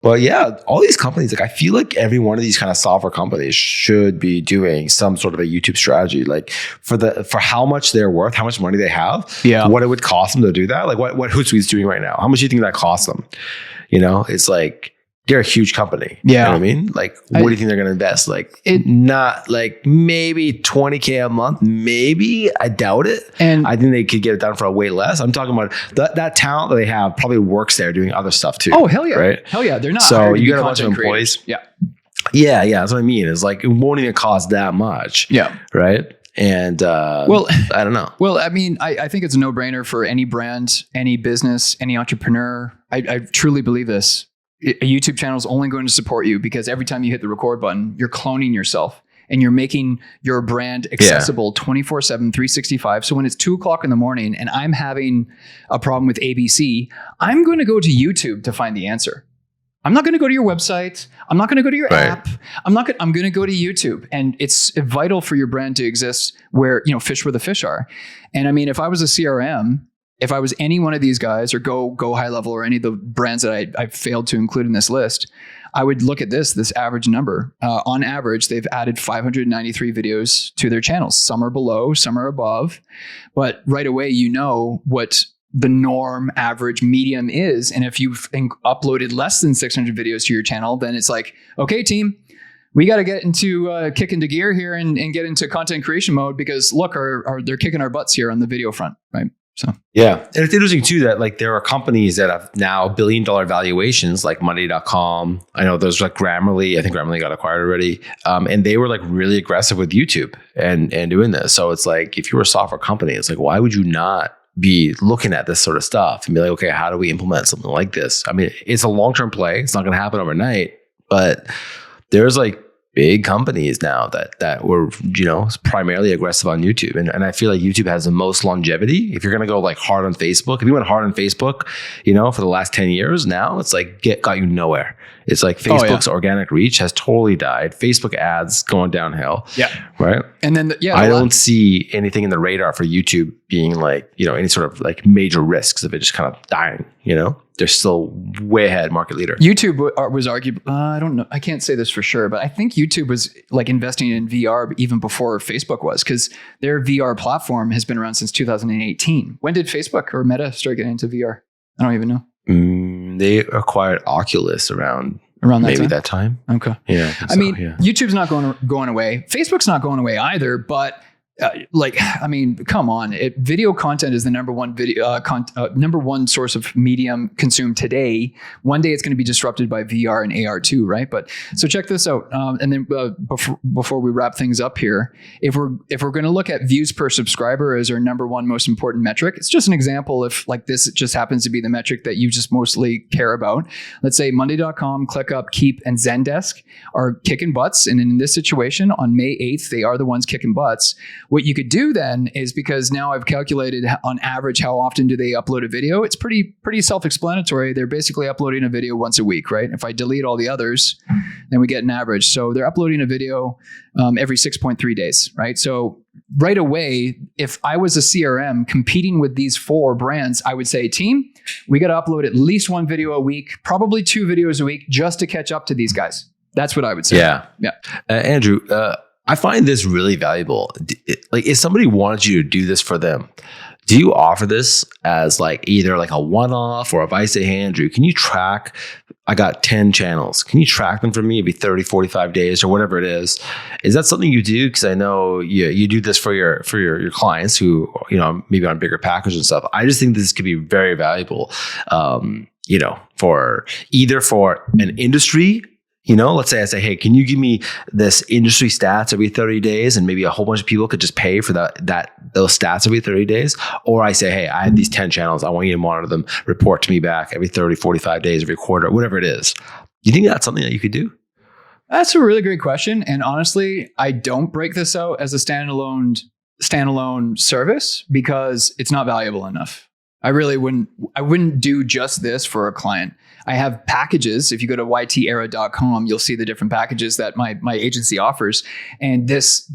But yeah, all these companies, like I feel like every one of these kind of software companies should be doing some sort of a YouTube strategy, like for how much they're worth, how much money they have, what it would cost them to do that. Like what Hootsuite's doing right now. How much do you think that costs them? It's like they're a huge company. Yeah. You know what I mean? Like, what do you think they're going to invest? Like, not like maybe $20K a month. Maybe. I doubt it. And I think they could get it done for a way less. I'm talking about that talent that they have probably works there doing other stuff too. Oh, hell yeah. Right? Hell yeah. They're not. So you got a bunch of employees. Yeah. Yeah. Yeah. That's what I mean. It's like, it won't even cost that much. Yeah. Right. And I don't know. Well, I mean, I think it's a no-brainer for any brand, any business, any entrepreneur. I truly believe this. A YouTube channel is only going to support you because every time you hit the record button, you're cloning yourself and you're making your brand accessible 24/7, 365. So when it's 2:00 in the morning and I'm having a problem with ABC, I'm going to go to YouTube to find the answer. I'm not going to go to your website. I'm not going to go to your app. I'm going to go to YouTube. And it's vital for your brand to exist where, fish where the fish are. And I mean, if I was a CRM, if I was any one of these guys or go high level or any of the brands that I failed to include in this list, I would look at this average number. On average, they've added 593 videos to their channels. Some are below, some are above. But right away, what the norm, average, medium is. And if you've uploaded less than 600 videos to your channel, then it's like, okay, team, we got to get into kick into gear here and get into content creation mode because look, they're kicking our butts here on the video front, right? So yeah, and it's interesting too that like there are companies that have now $1 billion valuations, like Monday.com. I know there's like Grammarly. I think Grammarly got acquired already, and they were like really aggressive with YouTube and doing this. So it's like if you're a software company, it's like why would you not be looking at this sort of stuff and be like, okay, how do we implement something like this? I mean, it's a long-term play. It's not going to happen overnight, but there's like big companies now that were, primarily aggressive on YouTube. And I feel like YouTube has the most longevity. If you're going to go like hard on Facebook, if you went hard on Facebook, for the last 10 years now, it's like got you nowhere. It's like Facebook's organic reach has totally died. Facebook ads going downhill. Yeah. Right. And then, I don't see anything in the radar for YouTube being like, any sort of like major risks of it just kind of dying, They're still way ahead market leader. YouTube was arguably, I don't know, I can't say this for sure, but I think YouTube was like investing in VR even before Facebook was because their VR platform has been around since 2018. When did Facebook or Meta start getting into VR? I don't even know. They acquired Oculus around that time. Okay. Yeah. YouTube's not going away. Facebook's not going away either, but come on. Video content is the number one source of medium consumed today. One day it's going to be disrupted by VR and AR too, right? But so check this out. And then before we wrap things up here, if we're going to look at views per subscriber as our number one most important metric, it's just an example if like this just happens to be the metric that you just mostly care about. Let's say Monday.com, ClickUp, Keep, and Zendesk are kicking butts. And in this situation on May 8th, they are the ones kicking butts. What you could do then is because now I've calculated on average how often do they upload a video. It's pretty self-explanatory. They're basically uploading a video once a week, right? If I delete all the others, then we get an average. So they're uploading a video every 6.3 days, right? So right away, if I was a CRM competing with these 4 brands, I would say, team, we got to upload at least 1 video a week, probably 2 videos a week just to catch up to these guys. That's what I would say. Yeah. Andrew, I find this really valuable. Like if somebody wanted you to do this for them, do you offer this as like either like a one-off or if I say, hey, Andrew, can you track, I got 10 channels. Can you track them for me every 30, 45 days or whatever it is? Is that something you do? Because I know you do this for your clients who, maybe on bigger packages and stuff. I just think this could be very valuable, for an industry. Let's say I say, hey, can you give me this industry stats every 30 days? And maybe a whole bunch of people could just pay for those stats every 30 days. Or I say, hey, I have these 10 channels. I want you to monitor them, report to me back every 30, 45 days, every quarter, whatever it is. Do you think that's something that you could do? That's a really great question. And honestly, I don't break this out as a standalone service because it's not valuable enough. I wouldn't do just this for a client. I have packages. If you go to ytera.com, you'll see the different packages that my agency offers. And this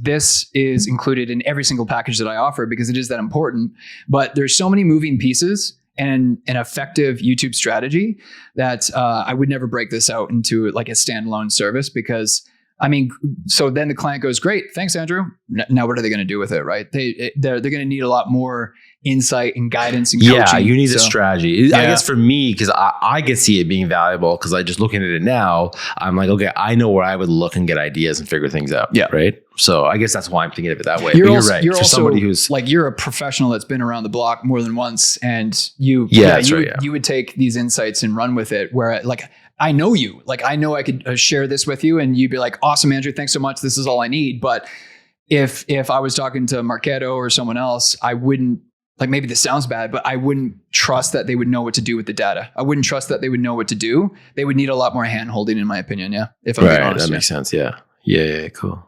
is included in every single package that I offer because it is that important. But there's so many moving pieces and an effective YouTube strategy, that I would never break this out into like a standalone service, because I mean, so then the client goes, great, thanks, Andrew. Now what are they going to do with it, right? They're going to need a lot more insight and guidance and coaching. Yeah, you need a strategy. I guess for me, because I could see it being valuable, because I just looking at it now, I'm like, okay, I know where I would look and get ideas and figure things out. Yeah. Right. So I guess that's why I'm thinking of it that way. You're right. You're for also somebody who's like, you're a professional that's been around the block more than once, and you would take these insights and run with it. Where like, I know you, like, I know I could share this with you and you'd be like, awesome, Andrew, thanks so much. This is all I need. But if I was talking to Marketo or someone else, I wouldn't, like, maybe this sounds bad, but I wouldn't trust that they would know what to do with the data. I wouldn't trust that they would know what to do. They would need a lot more hand holding, in my opinion. Yeah. If I'm being honest. That makes sense. Yeah. Yeah. Cool.